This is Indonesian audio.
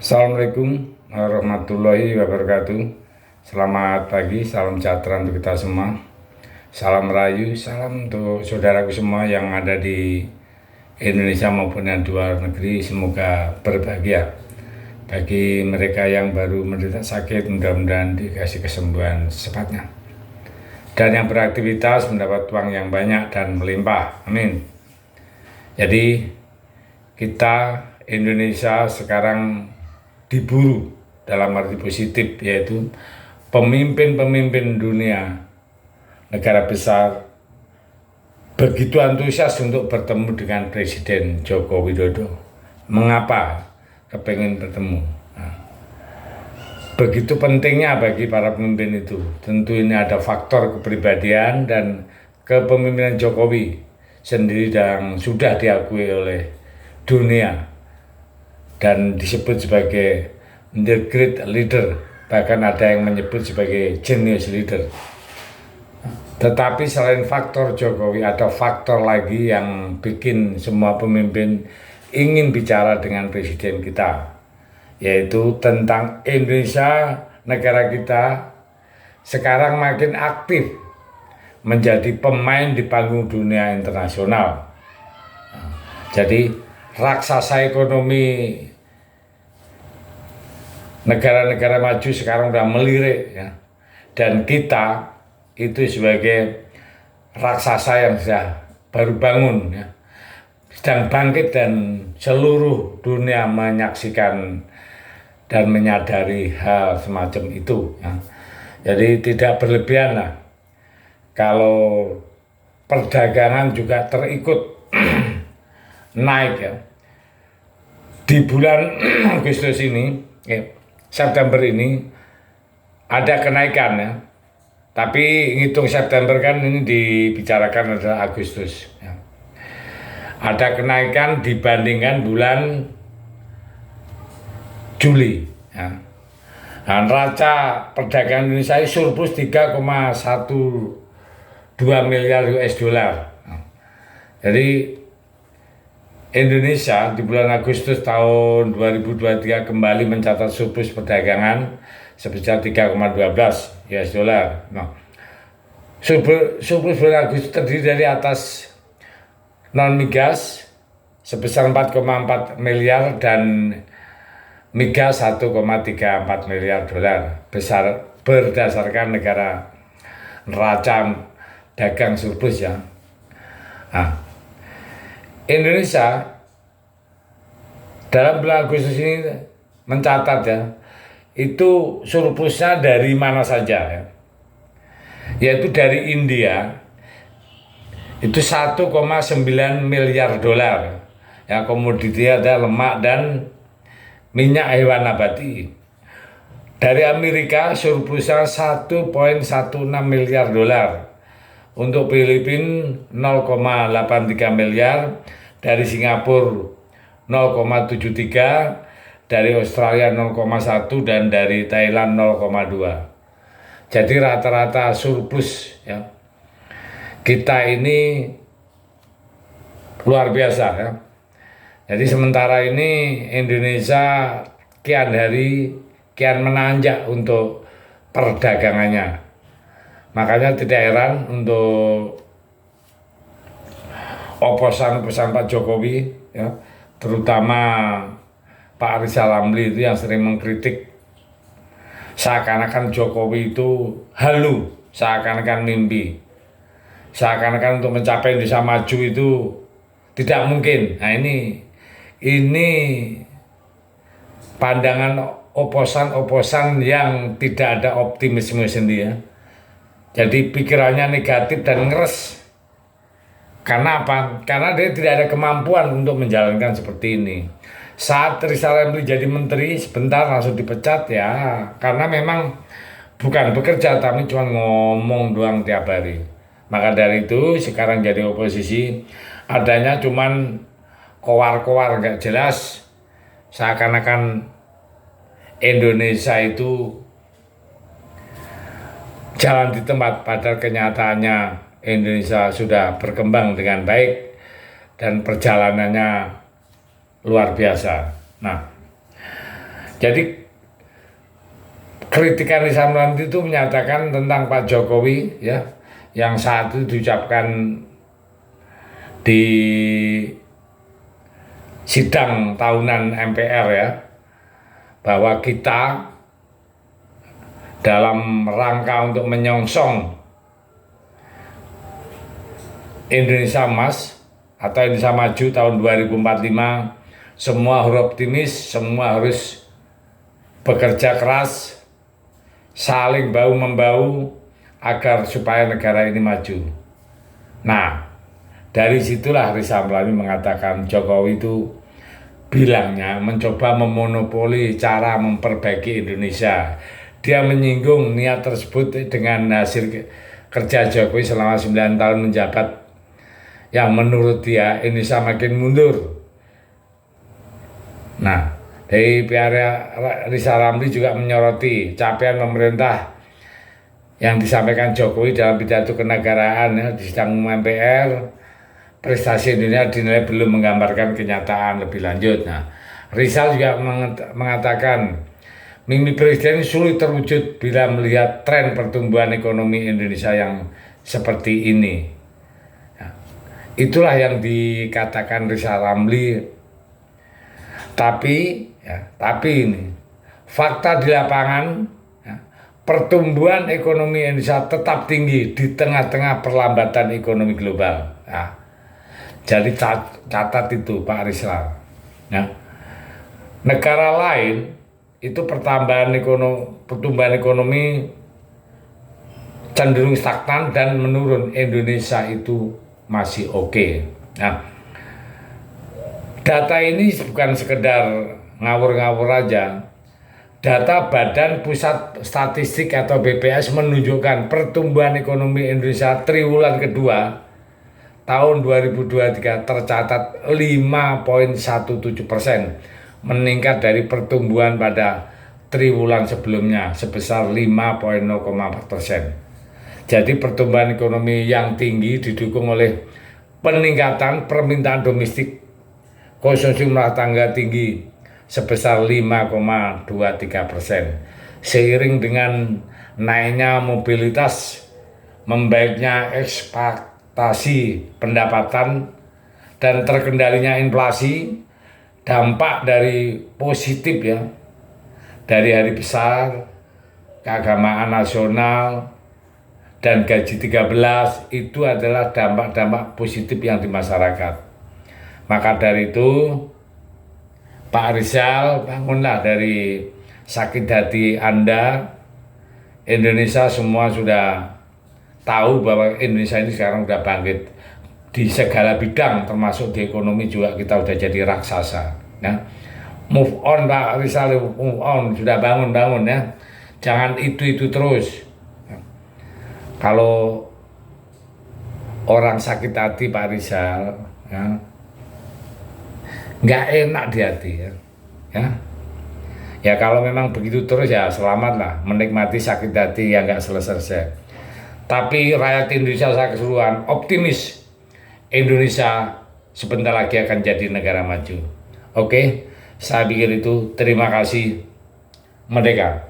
Assalamualaikum warahmatullahi wabarakatuh. Selamat pagi, salam sejahtera untuk kita semua. Salam rayu, salam untuk saudaraku semua yang ada di Indonesia maupun yang di luar negeri. Semoga berbahagia. Bagi mereka yang baru menderita sakit, mudah-mudahan dikasih kesembuhan secepatnya. Dan yang beraktivitas mendapat uang yang banyak dan melimpah. Amin. Jadi kita Indonesia sekarang diburu dalam arti positif, yaitu pemimpin-pemimpin dunia, negara besar begitu antusias untuk bertemu dengan Presiden Joko Widodo. Mengapa kepengen bertemu? Begitu pentingnya bagi para pemimpin itu. Tentu ini ada faktor kepribadian dan kepemimpinan Jokowi sendiri yang sudah diakui oleh dunia dan disebut sebagai the great leader, bahkan ada yang menyebut sebagai genius leader. Tetapi selain faktor Jokowi, ada faktor lagi yang bikin semua pemimpin ingin bicara dengan presiden kita, yaitu tentang Indonesia, negara kita sekarang makin aktif menjadi pemain di panggung dunia internasional. Jadi raksasa ekonomi negara-negara maju sekarang udah melirik ya. Dan kita itu sebagai raksasa yang sudah baru bangun ya, sedang bangkit dan seluruh dunia menyaksikan dan menyadari hal semacam itu ya. Jadi tidak berlebihan lah kalau perdagangan juga terikut naik ya. Di bulan Agustus ini, September ini ada kenaikan ya. Tapi ngitung September kan ini dibicarakan adalah Agustus ya. Ada kenaikan dibandingkan bulan Juli ya. Dan neraca perdagangan Indonesia surplus 3,12 miliar US dollar. Jadi Indonesia di bulan Agustus tahun 2023 kembali mencatat surplus perdagangan sebesar 3,12 US dollar. Nah, surplus bulan Agustus terdiri dari atas non migas sebesar 4,4 miliar dan migas 1,34 miliar dolar berdasarkan negara neraca dagang surplus ya. Nah, Indonesia dalam bulan Agustus ini mencatat ya, itu surplusnya dari mana saja ya, yaitu dari India itu 1,9 miliar dolar ya, komoditi ada lemak dan minyak hewan nabati. Dari Amerika surplusnya 1,16 miliar dolar. Untuk Filipina 0,83 miliar, dari Singapura 0,73, dari Australia 0,1 dan dari Thailand 0,2. Jadi rata-rata surplus ya. Kita ini luar biasa ya. Jadi sementara ini Indonesia kian hari kian menanjak untuk perdagangannya. Makanya tidak heran untuk oposan-oposan Pak Jokowi ya, terutama Pak Rizal Ramli itu yang sering mengkritik seakan-akan Jokowi itu halu, seakan-akan mimpi, seakan-akan untuk mencapai Indonesia maju itu tidak mungkin. Nah ini pandangan oposan-oposan yang tidak ada optimisme sendiri ya. Jadi pikirannya negatif dan ngeres. Karena apa? Karena dia tidak ada kemampuan untuk menjalankan seperti ini. Saat Rizal Ramli jadi menteri, sebentar langsung dipecat ya. Karena memang bukan bekerja, tapi cuma ngomong doang tiap hari. Maka dari itu sekarang jadi oposisi, adanya cuman kowar-kowar gak jelas. Seakan-akan Indonesia itu jalan di tempat, padahal kenyataannya Indonesia sudah berkembang dengan baik dan perjalanannya luar biasa. Nah, Jadi kritikan Rizal Ramli itu menyatakan tentang Pak Jokowi ya, yang saat itu diucapkan di sidang tahunan MPR ya, bahwa kita dalam rangka untuk menyongsong Indonesia Emas atau Indonesia Maju tahun 2045, semua harus optimis, semua harus bekerja keras, saling bahu-membahu agar supaya negara ini maju. Nah, dari situlah Rizal Ramli mengatakan Jokowi itu bilangnya mencoba memonopoli cara memperbaiki Indonesia. Dia menyinggung niat tersebut dengan hasil kerja Jokowi selama 9 tahun menjabat, yang menurut dia Indonesia makin mundur. Nah, dari pihak Rizal Ramli juga menyoroti capaian pemerintah yang disampaikan Jokowi dalam pidato kenegaraan ya, di sidang umum MPR. Prestasi Indonesia dinilai belum menggambarkan kenyataan lebih lanjut. Nah, Rizal juga mengatakan mimpi presiden sulit terwujud bila melihat tren pertumbuhan ekonomi Indonesia yang seperti ini. Nah, itulah yang dikatakan Rizal Ramli. Tapi ini fakta di lapangan, ya, pertumbuhan ekonomi Indonesia tetap tinggi di tengah-tengah perlambatan ekonomi global. Ya. Jadi catat itu Pak Rizal. Ya. Negara lain itu pertumbuhan ekonomi cenderung stagnan dan menurun. Indonesia itu masih oke. Nah, data ini bukan sekedar ngawur-ngawur aja. Data Badan Pusat Statistik atau BPS menunjukkan pertumbuhan ekonomi Indonesia triwulan kedua tahun 2023 tercatat 5,17%, meningkat dari pertumbuhan pada triwulan sebelumnya sebesar 5,04%. Jadi pertumbuhan ekonomi yang tinggi didukung oleh peningkatan permintaan domestik, konsumsi rumah tangga tinggi sebesar 5,23%. Seiring dengan naiknya mobilitas, membaiknya pendapatan dan terkendalinya inflasi, dampak dari positif ya, dari hari besar, keagamaan nasional, dan gaji 13 itu adalah dampak-dampak positif yang di masyarakat. Maka dari itu Pak Rizal, bangunlah dari sakit hati Anda. Indonesia semua sudah tahu bahwa Indonesia ini sekarang udah bangkit di segala bidang, termasuk di ekonomi juga kita udah jadi raksasa. Ya. Move on Pak Rizal, move on, sudah bangun ya. Jangan itu terus. Kalau orang sakit hati Pak Rizal, ya, nggak enak di hati ya. Ya kalau memang begitu terus ya selamatlah menikmati sakit hati yang nggak selesai. Tapi rakyat Indonesia secara keseluruhan optimis Indonesia sebentar lagi akan jadi negara maju. Oke, saya pikir itu. Terima kasih. Merdeka.